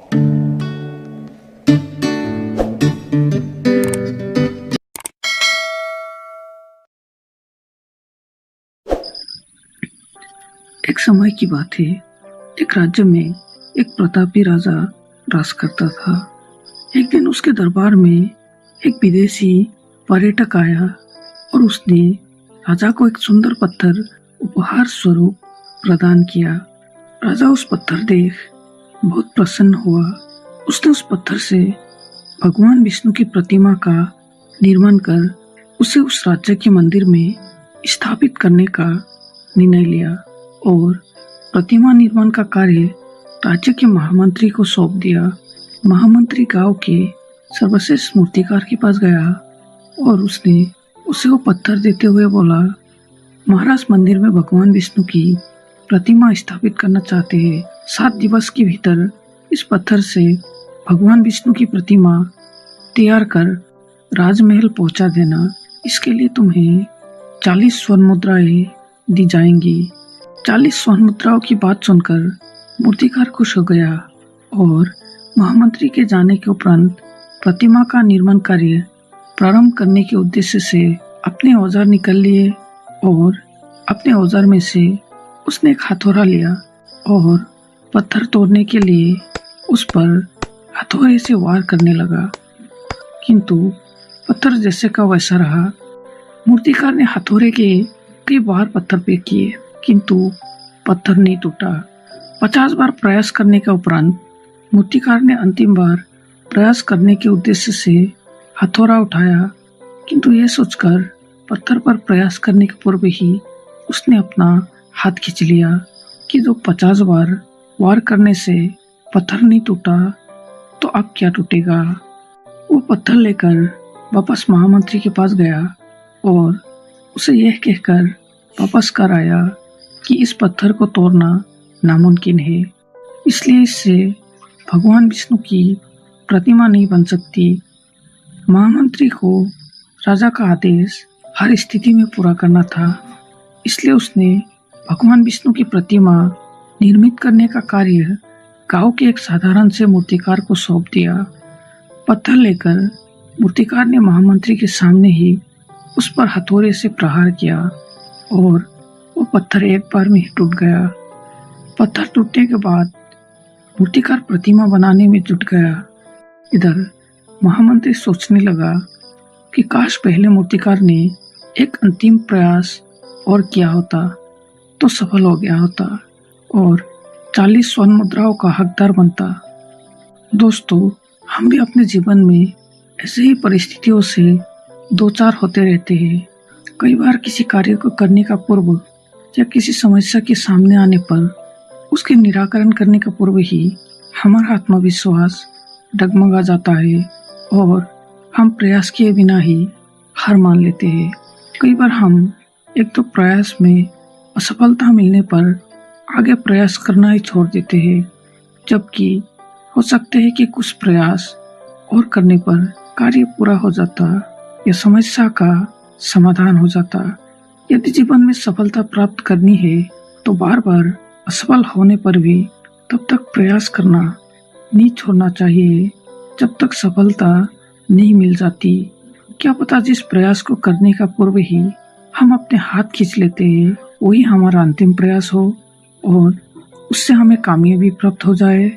एक समय की बात है। एक राज्य में एक प्रतापी राजा राज करता था। एक दिन उसके दरबार में एक विदेशी पर्यटक आया और उसने राजा को एक सुंदर पत्थर उपहार स्वरूप प्रदान किया। राजा उस पत्थर देख बहुत प्रसन्न हुआ। उसने उस पत्थर से भगवान विष्णु की प्रतिमा का निर्माण कर उसे उस राज्य के मंदिर में स्थापित करने का निर्णय लिया और प्रतिमा निर्माण का कार्य राज्य के महामंत्री को सौंप दिया। महामंत्री गांव के सर्वश्रेष्ठ मूर्तिकार के पास गया और उसने उसे वो पत्थर देते हुए बोला, महाराज मंदिर में भगवान विष्णु की प्रतिमा स्थापित करना चाहते हैं। 7 दिवस के भीतर इस पत्थर से भगवान विष्णु की प्रतिमा तैयार कर राजमहल पहुंचा देना। इसके लिए तुम्हें 40 स्वर्ण मुद्राएं दी जाएंगी। 40 स्वर्ण मुद्राओं की बात सुनकर मूर्तिकार खुश हो गया और महामंत्री के जाने के उपरांत प्रतिमा का निर्माण कार्य प्रारंभ करने के उद्देश्य से अपने औजार निकाल लिए और अपने औजार में से उसने एक हथौड़ा लिया और पत्थर तोड़ने के लिए उस पर हथौड़े से वार करने लगा। किंतु पत्थर जैसे का वैसा रहा। मूर्तिकार ने हथौड़े के कई बार पत्थर पे किए किंतु पत्थर नहीं टूटा। 50 बार प्रयास करने के उपरांत मूर्तिकार ने अंतिम बार प्रयास करने के उद्देश्य से हथौड़ा उठाया, किंतु यह सोचकर पत्थर पर प्रयास करने के पूर्व ही उसने अपना हाथ खींच लिया कि जो 50 बार वार करने से पत्थर नहीं टूटा तो अब क्या टूटेगा। वो पत्थर लेकर वापस महामंत्री के पास गया और उसे यह कहकर वापस कर आया कि इस पत्थर को तोड़ना नामुमकिन है, इसलिए इससे भगवान विष्णु की प्रतिमा नहीं बन सकती। महामंत्री को राजा का आदेश हर स्थिति में पूरा करना था, इसलिए उसने भगवान विष्णु की प्रतिमा निर्मित करने का कार्य गांव के एक साधारण से मूर्तिकार को सौंप दिया। पत्थर लेकर मूर्तिकार ने महामंत्री के सामने ही उस पर हथौड़े से प्रहार किया और वो पत्थर एक बार में ही टूट गया। पत्थर टूटने के बाद मूर्तिकार प्रतिमा बनाने में जुट गया। इधर महामंत्री सोचने लगा कि काश पहले मूर्तिकार ने एक अंतिम प्रयास और किया होता तो सफल हो गया होता और 40 स्वर्ण मुद्राओं का हकदार बनता। दोस्तों, हम भी अपने जीवन में ऐसे ही परिस्थितियों से दो चार होते रहते हैं। कई बार किसी कार्य को करने का पूर्व या किसी समस्या के सामने आने पर उसके निराकरण करने का पूर्व ही हमारा आत्मविश्वास डगमगा जाता है और हम प्रयास किए बिना ही हार मान लेते हैं। कई बार हम एक तो प्रयास में असफलता मिलने पर आगे प्रयास करना ही छोड़ देते हैं, जबकि हो सकते हैं कि कुछ प्रयास और करने पर कार्य पूरा हो जाता या समस्या का समाधान हो जाता। यदि जीवन में सफलता प्राप्त करनी है तो बार बार असफल होने पर भी तब तक प्रयास करना नहीं छोड़ना चाहिए जब तक सफलता नहीं मिल जाती। क्या पता जिस प्रयास को करने का पूर्व ही हम अपने हाथ खींच लेते हैं वही हमारा अंतिम प्रयास हो और उससे हमें कामयाबी प्राप्त हो जाए।